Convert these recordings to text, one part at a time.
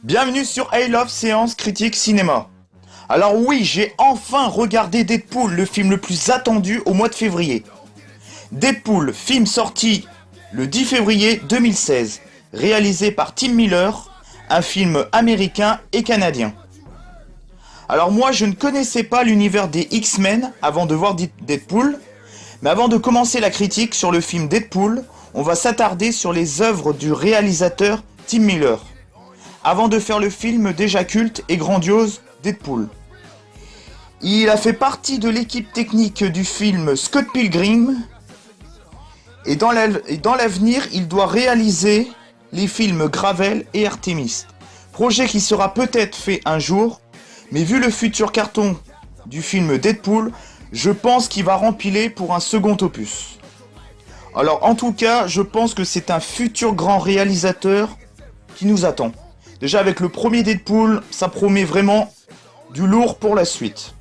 Bienvenue sur I Love Séance Critique Cinéma. Alors oui, j'ai enfin regardé Deadpool, le film le plus attendu au mois de février. Deadpool, film sorti le 10 février 2016, réalisé par Tim Miller, un film américain et canadien. Alors moi, je ne connaissais pas l'univers des X-Men avant de voir Deadpool, mais avant de commencer la critique sur le film Deadpool, on va s'attarder sur les œuvres du réalisateur Tim Miller, avant de faire le film déjà culte et grandiose Deadpool. Il a fait partie de l'équipe technique du film Scott Pilgrim, et dans l'avenir, il doit réaliser les films Gravel et Artemis. Projet qui sera peut-être fait un jour, mais vu le futur carton du film Deadpool, je pense qu'il va rempiler pour un second opus. Alors en tout cas, je pense que c'est un futur grand réalisateur qui nous attend. Déjà avec le premier Deadpool, ça promet vraiment du lourd pour la suite.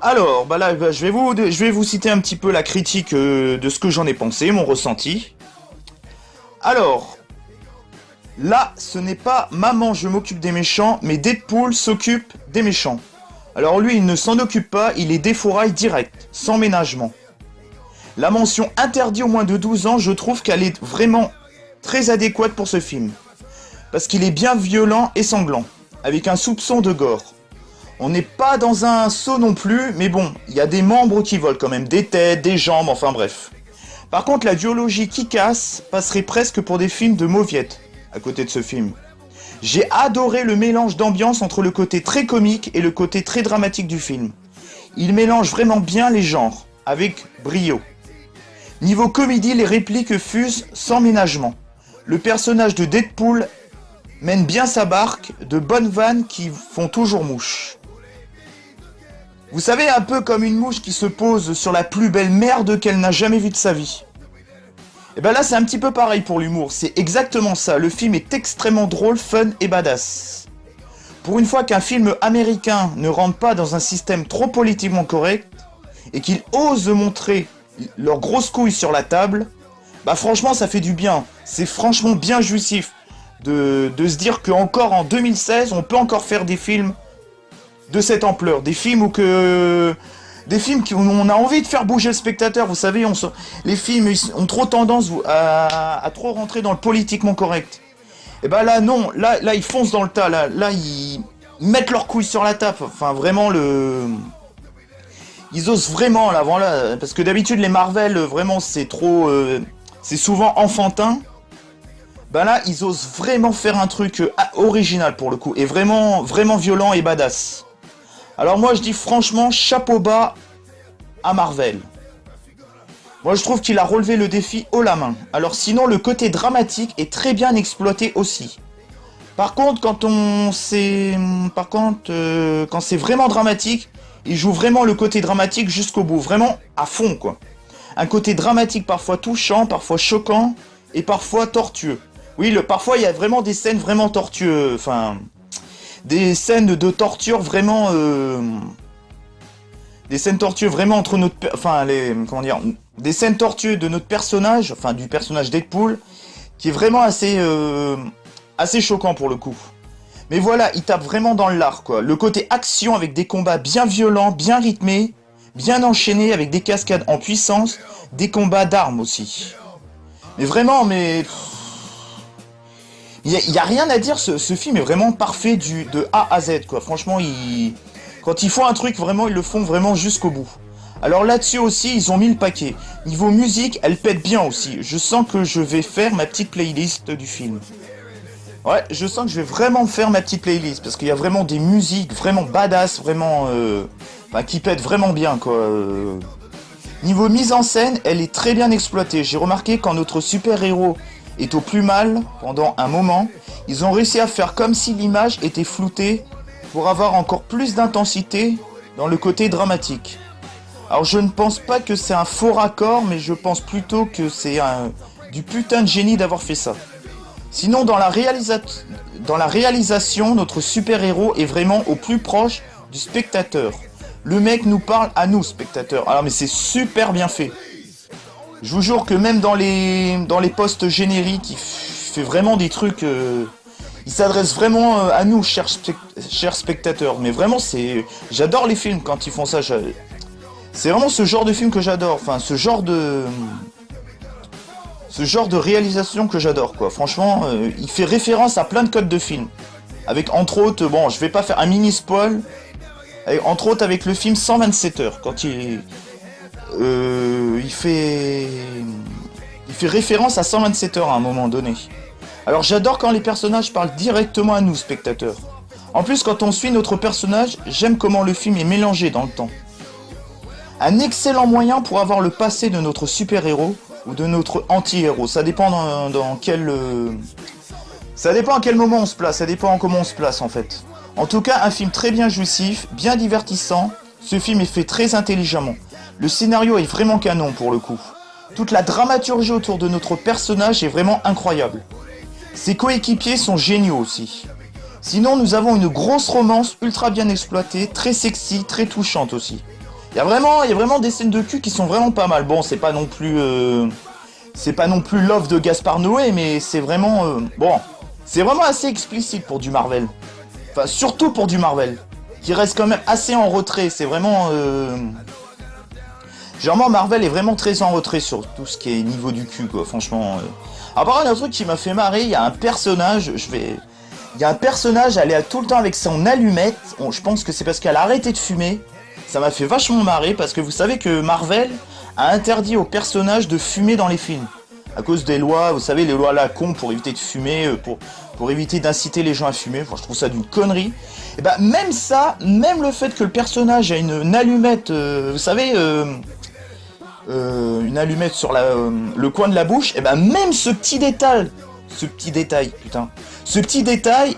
Alors, je vais vous citer un petit peu la critique de ce que j'en ai pensé, mon ressenti. Alors, là, ce n'est pas Maman, je m'occupe des méchants, mais Deadpool s'occupe des méchants. Alors lui, il ne s'en occupe pas, il les défouraille direct, sans ménagement. La mention interdit aux moins de 12 ans, je trouve qu'elle est vraiment très adéquate pour ce film. Parce qu'il est bien violent et sanglant, avec un soupçon de gore. On n'est pas dans un saut non plus, mais bon, il y a des membres qui volent quand même, des têtes, des jambes, enfin bref. Par contre, la duologie qui casse passerait presque pour des films de mauviettes, à côté de ce film. J'ai adoré le mélange d'ambiance entre le côté très comique et le côté très dramatique du film. Il mélange vraiment bien les genres, avec brio. Niveau comédie, les répliques fusent sans ménagement. Le personnage de Deadpool mène bien sa barque, de bonnes vannes qui font toujours mouche. Vous savez, un peu comme une mouche qui se pose sur la plus belle merde qu'elle n'a jamais vue de sa vie. Et ben là, c'est un petit peu pareil pour l'humour, c'est exactement ça. Le film est extrêmement drôle, fun et badass. Pour une fois qu'un film américain ne rentre pas dans un système trop politiquement correct, et qu'il ose montrer leurs grosses couilles sur la table, bah franchement, ça fait du bien. C'est franchement bien jouissif de se dire qu'encore en 2016, on peut encore faire des films de cette ampleur, des films où on a envie de faire bouger le spectateur. Vous savez, les films ont trop tendance à trop rentrer dans le politiquement correct. Et ben là non, là ils foncent dans le tas, là ils mettent leurs couilles sur la table. Enfin vraiment ils osent vraiment là, voilà, parce que d'habitude les Marvel vraiment c'est trop, c'est souvent enfantin. Ben là ils osent vraiment faire un truc original pour le coup, et vraiment violent et badass. Alors moi je dis franchement chapeau bas à Marvel. Moi je trouve qu'il a relevé le défi haut la main. Alors sinon le côté dramatique est très bien exploité aussi. Par contre quand c'est vraiment dramatique, il joue vraiment le côté dramatique jusqu'au bout, vraiment à fond quoi. Un côté dramatique parfois touchant, parfois choquant et parfois tortueux. Oui, parfois il y a vraiment des scènes vraiment tortueuses, enfin des scènes de torture vraiment des scènes tortueuses vraiment entre des scènes tortueuses de notre personnage, enfin du personnage Deadpool, qui est vraiment assez choquant pour le coup. Mais voilà, il tape vraiment dans l'art quoi. Le côté action avec des combats bien violents, bien rythmés, bien enchaînés avec des cascades en puissance, des combats d'armes aussi. Mais vraiment, il y a rien à dire, ce film est vraiment parfait de A à Z quoi. Franchement, quand ils font un truc vraiment, ils le font vraiment jusqu'au bout. Alors là-dessus aussi, ils ont mis le paquet. Niveau musique, elle pète bien aussi. Je sens que je vais faire ma petite playlist du film. Ouais, je sens que je vais vraiment faire ma petite playlist parce qu'il y a vraiment des musiques vraiment badass, vraiment qui pètent vraiment bien quoi. Niveau mise en scène, elle est très bien exploitée. J'ai remarqué quand notre super-héros est au plus mal pendant un moment, ils ont réussi à faire comme si l'image était floutée pour avoir encore plus d'intensité dans le côté dramatique. Alors je ne pense pas que c'est un faux raccord, mais je pense plutôt que c'est du putain de génie d'avoir fait ça. Sinon dans la réalisation, notre super-héros est vraiment au plus proche du spectateur. Le mec nous parle à nous, spectateurs. Alors mais c'est super bien fait. Je vous jure que même dans les postes génériques, il fait vraiment des trucs il s'adresse vraiment à nous, chers spectateurs. Mais vraiment, j'adore les films quand ils font ça. C'est vraiment ce genre de film que j'adore. Enfin, ce genre de réalisation que j'adore, quoi. Franchement, il fait référence à plein de codes de films. Avec, entre autres, bon, je vais pas faire un mini spoil. Entre autres, avec le film 127 heures. Quand il fait référence à 127 heures à un moment donné. Alors j'adore quand les personnages parlent directement à nous, spectateurs. En plus, quand on suit notre personnage, j'aime comment le film est mélangé dans le temps. Un excellent moyen pour avoir le passé de notre super-héros ou de notre anti-héros. Ça dépend ça dépend à quel moment on se place, ça dépend comment on se place en fait. En tout cas, un film très bien jouissif, bien divertissant. Ce film est fait très intelligemment. Le scénario est vraiment canon pour le coup. Toute la dramaturgie autour de notre personnage est vraiment incroyable. Ses coéquipiers sont géniaux aussi. Sinon, nous avons une grosse romance ultra bien exploitée, très sexy, très touchante aussi. Il y a vraiment des scènes de cul qui sont vraiment pas mal. Bon, c'est pas non plus Love de Gaspard Noé, mais c'est vraiment c'est vraiment assez explicite pour du Marvel. Enfin, surtout pour du Marvel, qui reste quand même assez en retrait. C'est vraiment généralement Marvel est vraiment très en retrait sur tout ce qui est niveau du cul, quoi. Franchement. Après, un truc qui m'a fait marrer, il y a un personnage, elle est tout le temps avec son allumette. Je pense que c'est parce qu'elle a arrêté de fumer. Ça m'a fait vachement marrer parce que vous savez que Marvel a interdit aux personnages de fumer dans les films. À cause des lois, vous savez, les lois à la con pour éviter de fumer, pour éviter d'inciter les gens à fumer. Enfin, je trouve ça d'une connerie. Et ben même ça, même le fait que le personnage a une allumette, vous savez, une allumette sur le coin de la bouche, et ben même ce petit détail,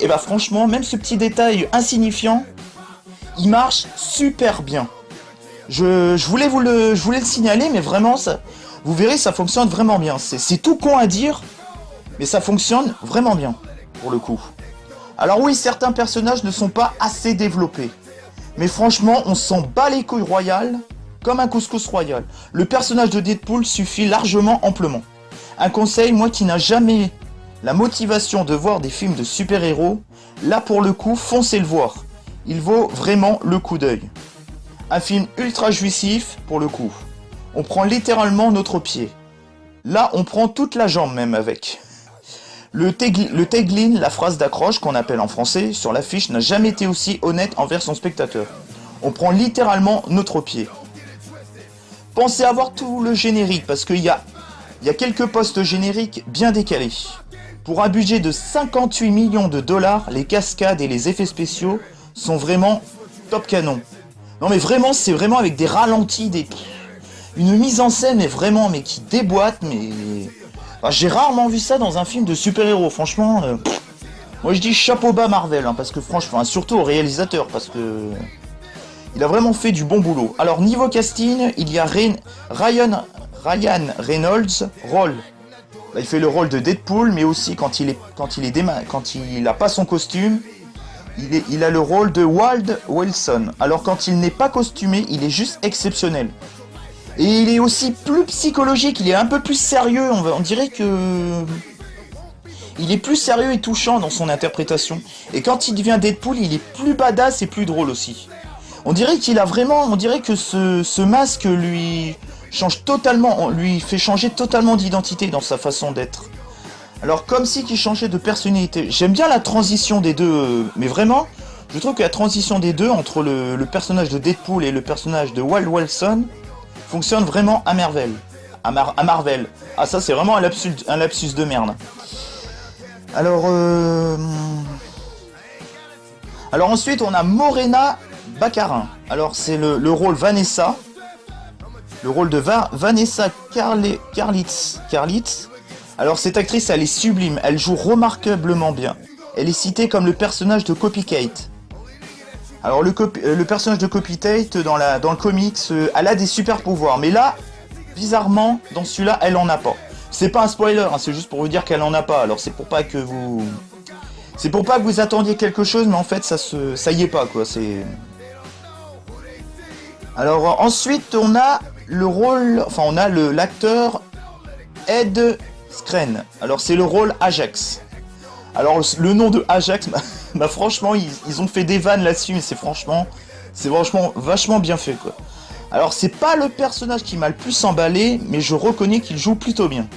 et ben franchement, même ce petit détail insignifiant, il marche super bien. Je voulais le signaler, mais vraiment, ça, vous verrez, ça fonctionne vraiment bien. C'est tout con à dire, mais ça fonctionne vraiment bien, pour le coup. Alors oui, certains personnages ne sont pas assez développés. Mais franchement, on s'en bat les couilles royales, comme un couscous royal. Le personnage de Deadpool suffit largement, amplement. Un conseil, moi qui n'a jamais la motivation de voir des films de super-héros, là pour le coup, foncez le voir. Il vaut vraiment le coup d'œil. Un film ultra jouissif pour le coup. On prend littéralement notre pied. Là, on prend toute la jambe même avec. Le tagline, la phrase d'accroche qu'on appelle en français, sur l'affiche n'a jamais été aussi honnête envers son spectateur. On prend littéralement notre pied. Pensez à voir tout le générique parce qu'il y a quelques postes génériques bien décalés. Pour un budget de 58 millions de dollars, les cascades et les effets spéciaux sont vraiment top canon. Non mais vraiment, c'est vraiment avec des ralentis, une mise en scène mais qui déboîte, mais... Enfin, j'ai rarement vu ça dans un film de super-héros, franchement. Moi je dis chapeau bas Marvel, parce que franchement, surtout au réalisateur, parce que... Il a vraiment fait du bon boulot. Alors niveau casting, il y a Ryan Reynolds, rôle. Là, il fait le rôle de Deadpool, mais aussi quand il a pas son costume, il a le rôle de Wade Wilson. Alors quand il n'est pas costumé, il est juste exceptionnel. Et il est aussi plus psychologique, il est un peu plus sérieux, on dirait que... Il est plus sérieux et touchant dans son interprétation. Et quand il devient Deadpool, il est plus badass et plus drôle aussi. On dirait que ce masque lui fait changer totalement d'identité dans sa façon d'être. Alors comme si qu'il changeait de personnalité. J'aime bien la transition des deux, mais vraiment, je trouve que la transition des deux entre le personnage de Deadpool et le personnage de Wade Wilson fonctionne vraiment à merveille. À Marvel. Ah ça c'est vraiment un lapsus de merde. Alors ensuite on a Morena Baccarin. Alors c'est le rôle Vanessa. Le rôle de Vanessa Karlitz. Alors cette actrice elle est sublime, elle joue remarquablement bien. Elle est citée comme le personnage de Copycat. Alors le personnage de Copycat dans le comics, elle a des super pouvoirs. Mais là, bizarrement, dans celui-là, elle en a pas. C'est pas un spoiler, c'est juste pour vous dire qu'elle en a pas. Alors c'est pour pas que vous attendiez quelque chose, mais en fait ça y est pas quoi. Alors ensuite on a l'acteur Ed Skrein. Alors c'est le rôle Ajax. Alors le nom de Ajax, bah franchement, ils ont fait des vannes là-dessus, mais c'est franchement vachement bien fait, quoi. Alors c'est pas le personnage qui m'a le plus emballé, mais je reconnais qu'il joue plutôt bien.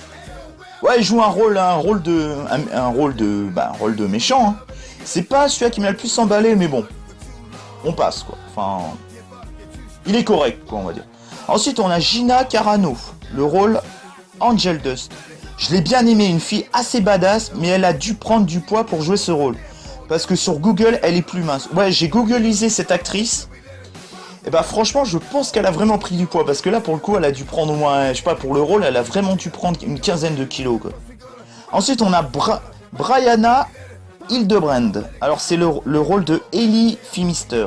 Ouais, il joue un rôle de méchant, hein. C'est pas celui-là qui m'a le plus emballé, mais bon, on passe, quoi. Enfin, il est correct, quoi, on va dire. Ensuite, on a Gina Carano, le rôle Angel Dust. Je l'ai bien aimé, une fille assez badass, mais elle a dû prendre du poids pour jouer ce rôle. Parce que sur Google, elle est plus mince. Ouais, j'ai googlisé cette actrice. Et bah franchement, je pense qu'elle a vraiment pris du poids. Parce que là, pour le coup, elle a dû prendre au moins, je sais pas, pour le rôle, elle a vraiment dû prendre une quinzaine de kilos, quoi. Ensuite, on a Brianna Hildebrand. Alors, c'est le rôle de Ellie Phimister.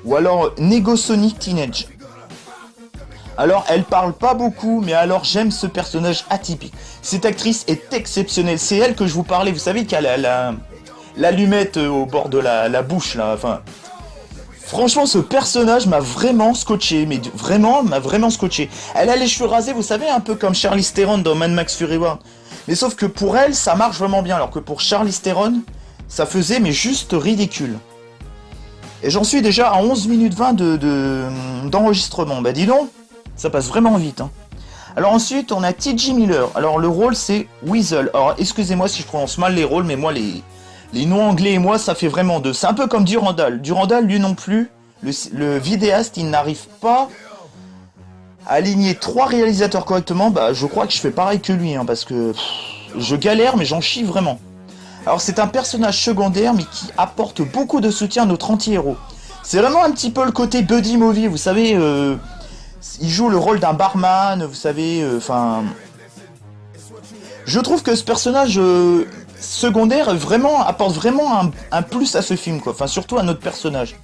Ou alors, Negasonic Teenage. Alors, elle parle pas beaucoup, mais alors j'aime ce personnage atypique. Cette actrice est exceptionnelle. C'est elle que je vous parlais. Vous savez qu'elle a l'allumette au bord de la bouche, là. Enfin, franchement, ce personnage m'a vraiment scotché. Mais vraiment, m'a vraiment scotché. Elle a les cheveux rasés, vous savez, un peu comme Charlize Theron dans Mad Max Fury Road. Mais sauf que pour elle, ça marche vraiment bien. Alors que pour Charlize Theron, ça faisait mais juste ridicule. Et j'en suis déjà à 11 minutes 20 d'enregistrement. Bah dis donc, ça passe vraiment vite, hein. Alors ensuite, on a T.J. Miller. Alors le rôle, c'est Weasel. Alors excusez-moi si je prononce mal les rôles, mais moi, les noms anglais et moi, ça fait vraiment deux. C'est un peu comme Durandal. Durandal, lui non plus, le vidéaste, il n'arrive pas à aligner 3 réalisateurs correctement. Bah je crois que je fais pareil que lui, hein, parce que je galère, mais j'en chie vraiment. Alors c'est un personnage secondaire, mais qui apporte beaucoup de soutien à notre anti-héros. C'est vraiment un petit peu le côté buddy movie, vous savez... il joue le rôle d'un barman, vous savez, enfin... je trouve que ce personnage secondaire apporte vraiment un plus à ce film, quoi. Enfin, surtout à notre personnage.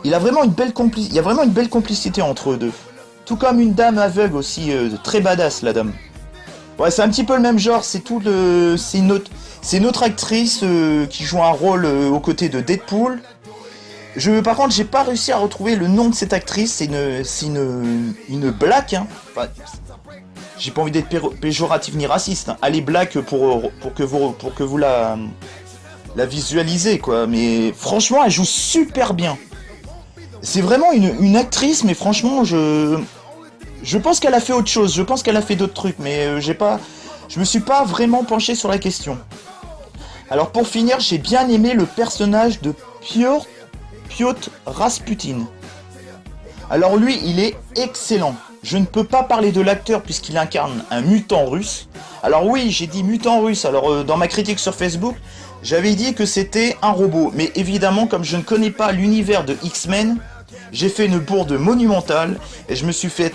Il y a vraiment une belle complicité entre eux deux. Tout comme une dame aveugle aussi, très badass, la dame. Ouais, c'est un petit peu le même genre, c'est une autre actrice qui joue un rôle aux côtés de Deadpool. Par contre, j'ai pas réussi à retrouver le nom de cette actrice. C'est une black, hein. Enfin, j'ai pas envie d'être péjoratif ni raciste, hein. Elle est black pour que vous la visualisez, quoi. Mais franchement, elle joue super bien. C'est vraiment une actrice, mais franchement, je pense qu'elle a fait autre chose. Je pense qu'elle a fait d'autres trucs, mais je me suis pas vraiment penché sur la question. Alors pour finir, j'ai bien aimé le personnage de Piotr Rasputin. Alors lui, il est excellent. Je ne peux pas parler de l'acteur puisqu'il incarne un mutant russe. Alors oui, j'ai dit mutant russe. Alors dans ma critique sur Facebook, j'avais dit que c'était un robot. Mais évidemment, comme je ne connais pas l'univers de X-Men, j'ai fait une bourde monumentale et je me suis fait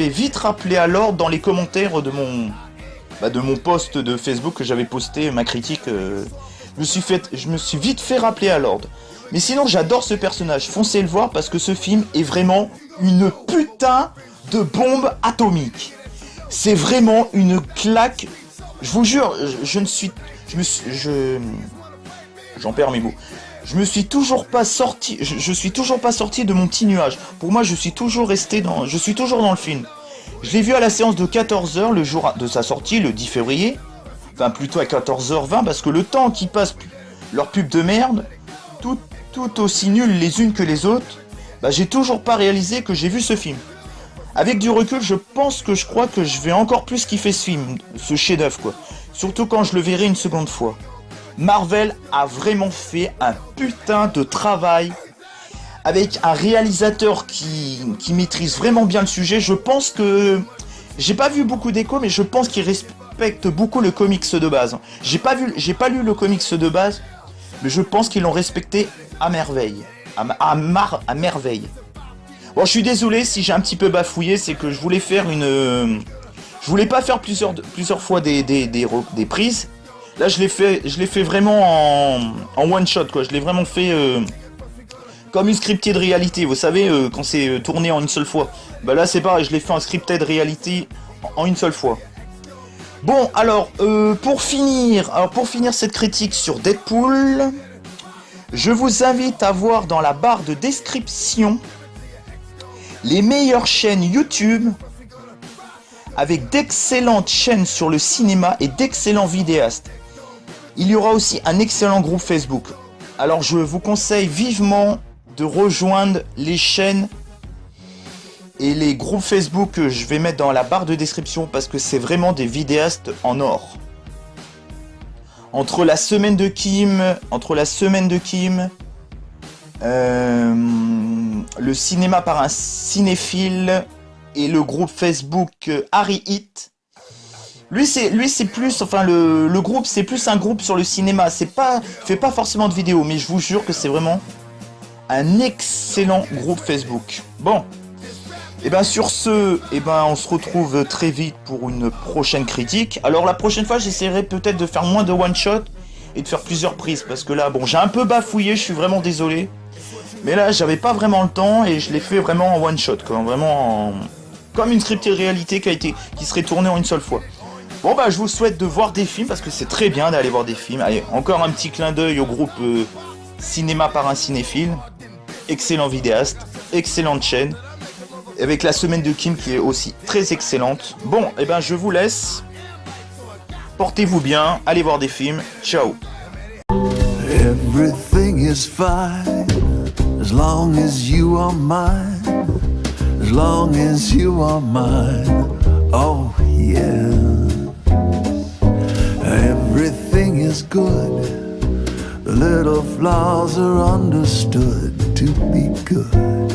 vite rappeler à l'ordre dans les commentaires de mon post de Facebook que j'avais posté, ma critique. Je me suis vite fait rappeler à l'ordre. Mais sinon, j'adore ce personnage. Foncez le voir parce que ce film est vraiment une putain de bombe atomique. C'est vraiment une claque. Je vous jure, j'en perds mes mots. Je suis toujours pas sorti de mon petit nuage. Pour moi, je suis toujours dans le film. Je l'ai vu à la séance de 14h, le jour de sa sortie, le 10 février. Enfin, plutôt à 14h20, parce que le temps qui passe leur pub de merde, tout aussi nul les unes que les autres, bah j'ai toujours pas réalisé que j'ai vu ce film. Avec du recul, je crois que je vais encore plus kiffer ce film, ce chef-d'œuvre, quoi. Surtout quand je le verrai une seconde fois. Marvel a vraiment fait un putain de travail avec un réalisateur qui maîtrise vraiment bien le sujet. Je pense que... J'ai pas vu beaucoup d'échos, mais je pense qu'il respecte beaucoup le comics de base. J'ai pas lu le comics de base, mais je pense qu'ils l'ont respecté à merveille. À merveille. Bon, je suis désolé si j'ai un petit peu bafouillé, c'est que je voulais faire je voulais pas faire plusieurs fois des prises. Là, je l'ai fait vraiment en one shot, quoi. Je l'ai vraiment fait comme une scripted reality. Vous savez, quand c'est tourné en une seule fois. Bah là, c'est pareil, je l'ai fait en scripted reality en une seule fois. Bon, alors, pour finir cette critique sur Deadpool, je vous invite à voir dans la barre de description les meilleures chaînes YouTube avec d'excellentes chaînes sur le cinéma et d'excellents vidéastes. Il y aura aussi un excellent groupe Facebook. Alors je vous conseille vivement de rejoindre les chaînes et les groupes Facebook que je vais mettre dans la barre de description parce que c'est vraiment des vidéastes en or. Entre la semaine de Kim, le cinéma par un cinéphile et le groupe Facebook Harry Hit. Lui c'est plus, enfin le groupe c'est plus un groupe sur le cinéma. Fait pas forcément de vidéos, mais je vous jure que c'est vraiment un excellent groupe Facebook. Bon. Et bien sur ce, on se retrouve très vite pour une prochaine critique. Alors la prochaine fois, j'essaierai peut-être de faire moins de one shot et de faire plusieurs prises parce que là, bon, j'ai un peu bafouillé, je suis vraiment désolé. Mais là, j'avais pas vraiment le temps et je l'ai fait vraiment en one shot, comme une scriptée réalité qui serait tournée en une seule fois. Bon bah, je vous souhaite de voir des films parce que c'est très bien d'aller voir des films. Allez, encore un petit clin d'œil au groupe Cinéma par un cinéphile. Excellent vidéaste, excellente chaîne. Avec la semaine de Kim qui est aussi très excellente. Bon, je vous laisse. Portez-vous bien, allez voir des films. Ciao. Everything is fine as long as you are mine. As long as you are mine. Oh yeah. Everything is good. The little flaws are understood to be good.